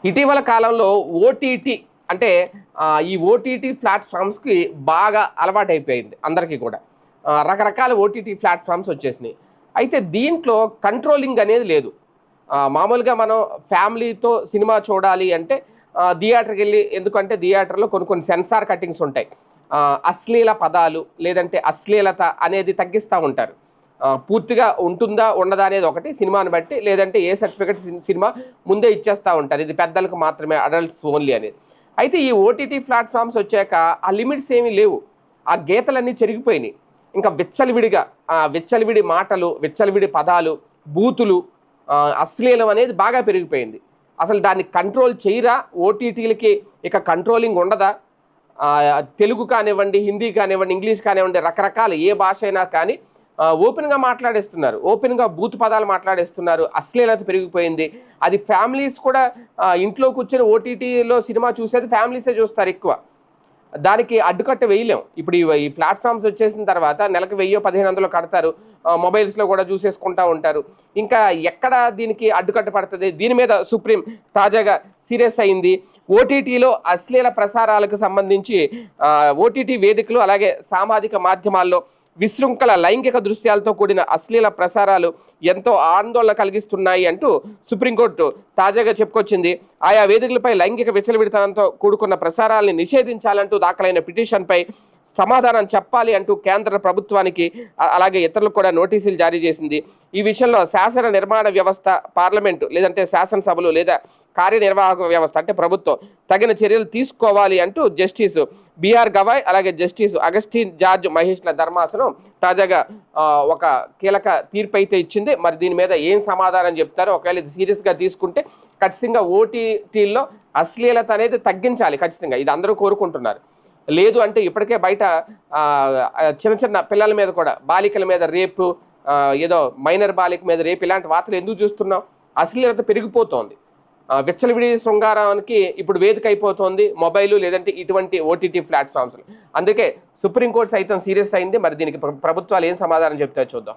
ఇటీవల కాలంలో ఓటీటీ అంటే ఈ ఓటీటీ ప్లాట్ఫామ్స్కి బాగా అలవాటైపోయింది అందరికీ కూడా. రకరకాల ఓటీటీ ప్లాట్ఫామ్స్ వచ్చేసినాయి. అయితే దీంట్లో కంట్రోలింగ్ అనేది లేదు. మామూలుగా మనం ఫ్యామిలీతో సినిమా చూడాలి అంటే థియేటర్కి వెళ్ళి, ఎందుకంటే థియేటర్లో కొన్ని కొన్ని సెన్సార్ కట్టింగ్స్ ఉంటాయి. అశ్లీల పదాలు లేదంటే అశ్లీలత అనేది తగ్గిస్తూ ఉంటారు. పూర్తిగా ఉంటుందా ఉండదా అనేది ఒకటి సినిమాని బట్టి, లేదంటే ఏ సర్టిఫికెట్ సినిమా ముందే ఇచ్చేస్తూ ఉంటారు, ఇది పెద్దలకు మాత్రమే, అడల్ట్స్ ఓన్లీ అనేది. అయితే ఈ ఓటీటీ ప్లాట్ఫామ్స్ వచ్చాక ఆ లిమిట్స్ ఏమీ లేవు, ఆ గీతలన్నీ చెరిగిపోయినాయి. ఇంకా విచ్చలవిడి మాటలు, విచ్చలవిడి పదాలు, బూతులు, అశ్లీలం అనేది బాగా పెరిగిపోయింది. అసలు దాన్ని కంట్రోల్ చేయరా ఓటీటీలకి? ఇక కంట్రోలింగ్ ఉండదా? తెలుగు కానివ్వండి, హిందీ కానివ్వండి, ఇంగ్లీష్ కానివ్వండి, రకరకాల ఏ భాష అయినా కానీ ఓపెన్గా మాట్లాడేస్తున్నారు, ఓపెన్గా బూత్ పదాలు మాట్లాడేస్తున్నారు, అశ్లీలత పెరిగిపోయింది. అది ఫ్యామిలీస్ కూడా ఇంట్లో కూర్చొని ఓటీటీలో సినిమా చూసేది ఫ్యామిలీసే చూస్తారు ఎక్కువ. దానికి అడ్డుకట్ట వేయలేం. ఇప్పుడు ఈ ప్లాట్ఫామ్స్ వచ్చేసిన తర్వాత నెలకు 1000-1500 కడతారు, మొబైల్స్లో కూడా చూసేసుకుంటూ ఉంటారు. ఇంకా ఎక్కడ దీనికి అడ్డుకట్ట పడుతుంది? దీని మీద సుప్రీం తాజాగా సీరియస్ అయింది. ఓటీటీలో అశ్లీల ప్రసారాలకు సంబంధించి ఓటీటీ వేదికలు అలాగే సామాజిక మాధ్యమాల్లో విశృంఖల లైంగిక దృశ్యాలతో కూడిన అశ్లీల ప్రసారాలు ఎంతో ఆందోళన కలిగిస్తున్నాయి అంటూ సుప్రీంకోర్టు తాజాగా చెప్పుకొచ్చింది. ఆయా వేదికలపై లైంగిక విచ్చలవిడితనంతో కూడుకున్న ప్రసారాలని నిషేధించాలంటూ దాఖలైన పిటిషన్పై సమాధానం చెప్పాలి అంటూ కేంద్ర ప్రభుత్వానికి అలాగే ఇతరులకు కూడా నోటీసులు జారీ చేసింది. ఈ విషయంలో శాసన నిర్మాణ వ్యవస్థ, పార్లమెంటు లేదంటే శాసనసభలు లేదా కార్యనిర్వాహక వ్యవస్థ అంటే ప్రభుత్వం తగిన చర్యలు తీసుకోవాలి అంటూ జస్టిస్ బిఆర్ గవాయ్ అలాగే జస్టిస్ అగస్టిన్ జార్జ్ మహేష్ల ధర్మాసనం తాజాగా ఒక కీలక తీర్పు అయితే ఇచ్చింది. మరి దీని మీద ఏం సమాధానం చెప్తారో, ఒకవేళ ఇది సీరియస్గా తీసుకుంటే ఖచ్చితంగా ఓటీటీల్లో అశ్లీలత అనేది తగ్గించాలి ఖచ్చితంగా, ఇది అందరూ కోరుకుంటున్నారు. లేదు అంటే ఇప్పటికే బయట చిన్న చిన్న పిల్లల మీద కూడా, బాలికల మీద రేపు, ఏదో మైనర్ బాలిక మీద రేపు, ఇలాంటి వార్తలు ఎందుకు చూస్తున్నాం? అశ్లీలత పెరిగిపోతోంది. విచ్చలవిడి శృంగారానికి ఇప్పుడు వేదిక అయిపోతుంది మొబైల్ లేదంటే ఇటువంటి ఓటీటీ ప్లాట్ఫామ్స్. అందుకే సుప్రీంకోర్టు సైతం సీరియస్ అయింది. మరి దీనికి ప్రభుత్వాలు ఏం సమాధానం చెప్తాయో చూద్దాం.